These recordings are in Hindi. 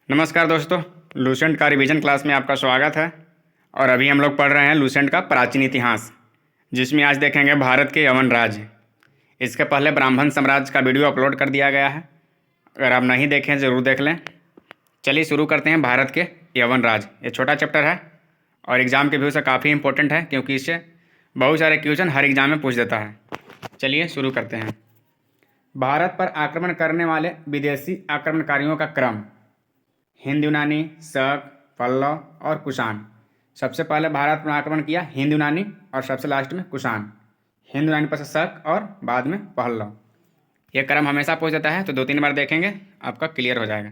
नमस्कार दोस्तों, लूसेंट का रिवीजन क्लास में आपका स्वागत है। और अभी हम लोग पढ़ रहे हैं लूसेंट का प्राचीन इतिहास, जिसमें आज देखेंगे भारत के यवन राज्य। इसके पहले ब्राह्मण साम्राज्य का वीडियो अपलोड कर दिया गया है, अगर आप नहीं देखें ज़रूर देख लें। चलिए शुरू करते हैं। भारत के यवन राज्य, ये छोटा चैप्टर है और एग्ज़ाम के व्यू से काफ़ी इंपॉर्टेंट है, क्योंकि इससे बहुत सारे क्वेश्चन हर एग्ज़ाम में पूछ देता है। चलिए शुरू करते हैं। भारत पर आक्रमण करने वाले विदेशी आक्रमणकारियों का क्रम: हिंद यूनानी, शक, पल्लव और कुषाण। सबसे पहले भारत पर आक्रमण किया हिंद यूनानी और सबसे लास्ट में कुषाण। हिंद यूनानी पर से शक और बाद में पल्लव। यह क्रम हमेशा पूछ देता है, तो 2-3 बार देखेंगे आपका क्लियर हो जाएगा।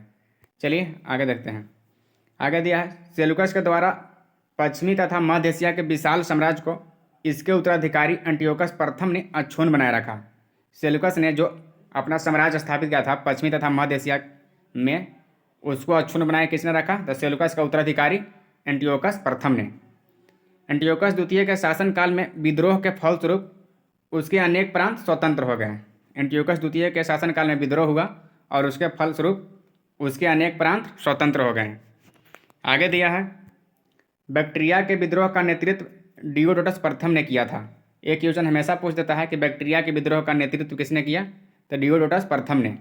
चलिए आगे देखते हैं। आगे दिया है, सेलुकस के द्वारा पश्चिमी तथा मध्य एशिया के विशाल साम्राज्य को इसके उत्तराधिकारी एंटियोकस प्रथम ने अक्षुण्ण बनाए रखा। सेलुकस ने जो अपना साम्राज्य स्थापित किया था पश्चिमी तथा मध्य एशिया में, उसको अक्षुण्ण बनाए किसने रखा? तो सेलुकस का उत्तराधिकारी एंटियोकस प्रथम ने। एंटियोकस द्वितीय के शासनकाल में विद्रोह के फलस्वरूप उसके अनेक प्रांत स्वतंत्र हो गए। एंटियोकस द्वितीय के शासनकाल में विद्रोह हुआ और उसके फलस्वरूप उसके अनेक प्रांत स्वतंत्र हो गए। आगे दिया है, बैक्ट्रिया के विद्रोह का नेतृत्व डियोडोटस प्रथम ने किया था। एक क्वेश्चन हमेशा पूछ देता है कि बैक्ट्रिया के विद्रोह का नेतृत्व किसने किया? तो डियोडोटस प्रथम ने।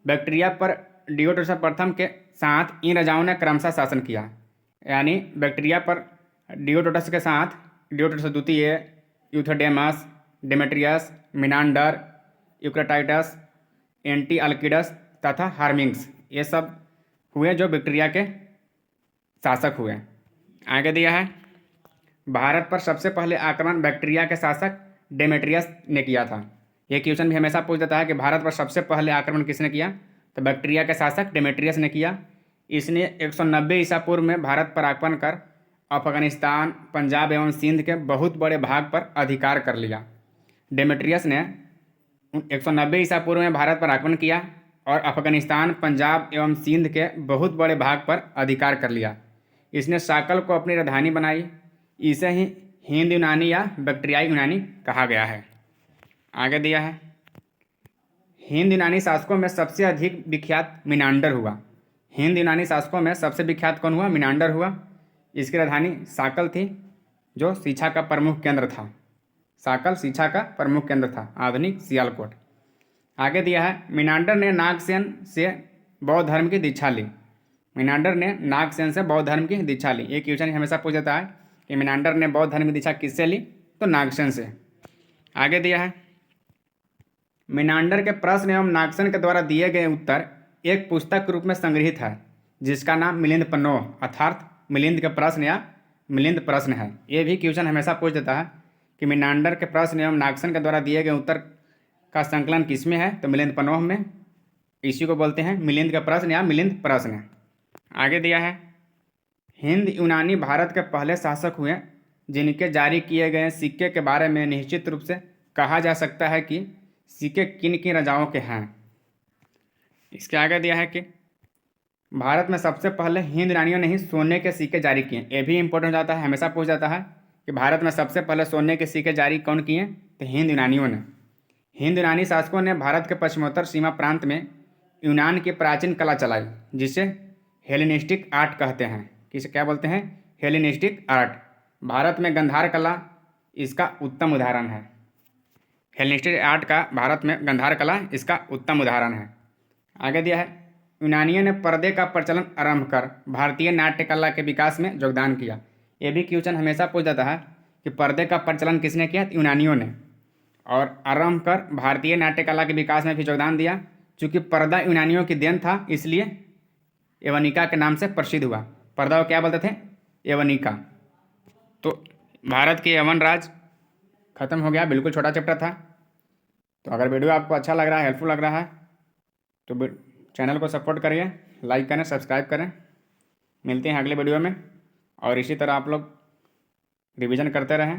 बैक्ट्रिया पर डियोडोटस प्रथम के साथ इन राजाओं ने क्रमशः शासन किया। यानी बैक्ट्रिया पर डियोडोटस के साथ डियोडोटस द्वितीय, यूथोडेमस, डेमेट्रियस, मिनांडर, यूक्रेटाइटस, एंटीअल्किडस तथा हार्मिंग्स, ये सब हुए जो बैक्ट्रिया के शासक हुए। आगे दिया है, भारत पर सबसे पहले आक्रमण बैक्ट्रिया के शासक डेमेट्रियस ने किया था। यह क्वेश्चन भी हमेशा पूछ देता है कि भारत पर सबसे पहले आक्रमण किसने किया? तो बैक्ट्रिया के शासक डेमेट्रियस ने किया। इसने 190 ईसा पूर्व में भारत पर आक्रमण कर अफगानिस्तान, पंजाब एवं सिंध के बहुत बड़े भाग पर अधिकार कर लिया। डेमेट्रियस ने 190 ईसा पूर्व में भारत पर आक्रमण किया और अफगानिस्तान, पंजाब एवं सिंध के बहुत बड़े भाग पर अधिकार कर लिया। इसने साकल को अपनी राजधानी बनाई। इसे ही हिंद यूनानी या बैक्ट्रियाई यूनानी कहा गया है। आगे दिया है, हिंद यूनानी शासकों में सबसे अधिक विख्यात मिनांडर हुआ। हिंद यूनानी शासकों में सबसे विख्यात कौन हुआ? मिनांडर हुआ। इसकी राजधानी साकल थी, जो शिक्षा का प्रमुख केंद्र था। साकल शिक्षा का प्रमुख केंद्र था, आधुनिक सियालकोट। आगे दिया है, मिनांडर ने नागसेन से बौद्ध धर्म की दीक्षा ली। मिनांडर ने नागसेन से बौद्ध धर्म की दीक्षा ली। एक क्वेश्चन हमेशा पूछ जाता है कि मिनांडर ने बौद्ध धर्म की दीक्षा किससे ली? तो नागसेन से। आगे दिया है, मिनांडर के प्रश्न एवं नागसेन के द्वारा दिए गए उत्तर एक पुस्तक के रूप में संग्रहित है, जिसका नाम मिलिंद पन्नोह अर्थात मिलिंद के प्रश्न या मिलिंद प्रश्न है। ये भी क्वेश्चन हमेशा पूछ देता है कि मिनांडर के प्रश्न एवं नागसेन के द्वारा दिए गए उत्तर का संकलन किसमें है? तो मिलिंद पन्नोह में। इसी को बोलते हैं मिलिंद के प्रश्न या मिलिंद प्रश्न। आगे दिया है, हिंद यूनानी भारत के पहले शासक हुए जिनके जारी किए गए सिक्के के बारे में निश्चित रूप से कहा जा सकता है कि सिक्के किन किन राजाओं के हैं। इसके आगे दिया है कि भारत में सबसे पहले हिंद यूनानियों ने ही सोने के सिक्के जारी किए। ये भी इंपॉर्टेंट हो जाता है, हमेशा पूछ जाता है कि भारत में सबसे पहले सोने के सिक्के जारी कौन किए? तो हिंद यूनानियों ने। हिंद यूनानी शासकों ने भारत के पश्चिमोत्तर सीमा प्रांत में यूनान की प्राचीन कला चलाई, जिसे हेलेनिस्टिक आर्ट कहते हैं। किसे क्या बोलते हैं? Hellenistic art. भारत में गंधार कला इसका उत्तम उदाहरण है। हेलेनिस्टिक आर्ट का भारत में गंधार कला इसका उत्तम उदाहरण है। आगे दिया है, यूनानियों ने पर्दे का प्रचलन आरंभ कर भारतीय नाट्य कला के विकास में योगदान किया। ये भी क्वेश्चन हमेशा पूछ जाता है कि पर्दे का प्रचलन किसने किया? यूनानियों ने। और आरंभ कर भारतीय नाट्य कला के विकास में भी योगदान दिया। चूँकि पर्दा यूनानियों की देन था, इसलिए यवनिका के नाम से प्रसिद्ध हुआ। पर्दा को क्या बोलते थे? यवनिका। तो भारत के यवन राज खत्म हो गया। बिल्कुल छोटा चैप्टर था। तो अगर वीडियो आपको अच्छा लग रहा है, हेल्पफुल लग रहा है, तो चैनल को सपोर्ट करिए, लाइक करें, सब्सक्राइब करें। मिलते हैं अगले वीडियो में, और इसी तरह आप लोग रिवीजन करते रहें।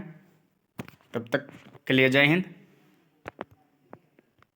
तब तक के लिए जय हिंद।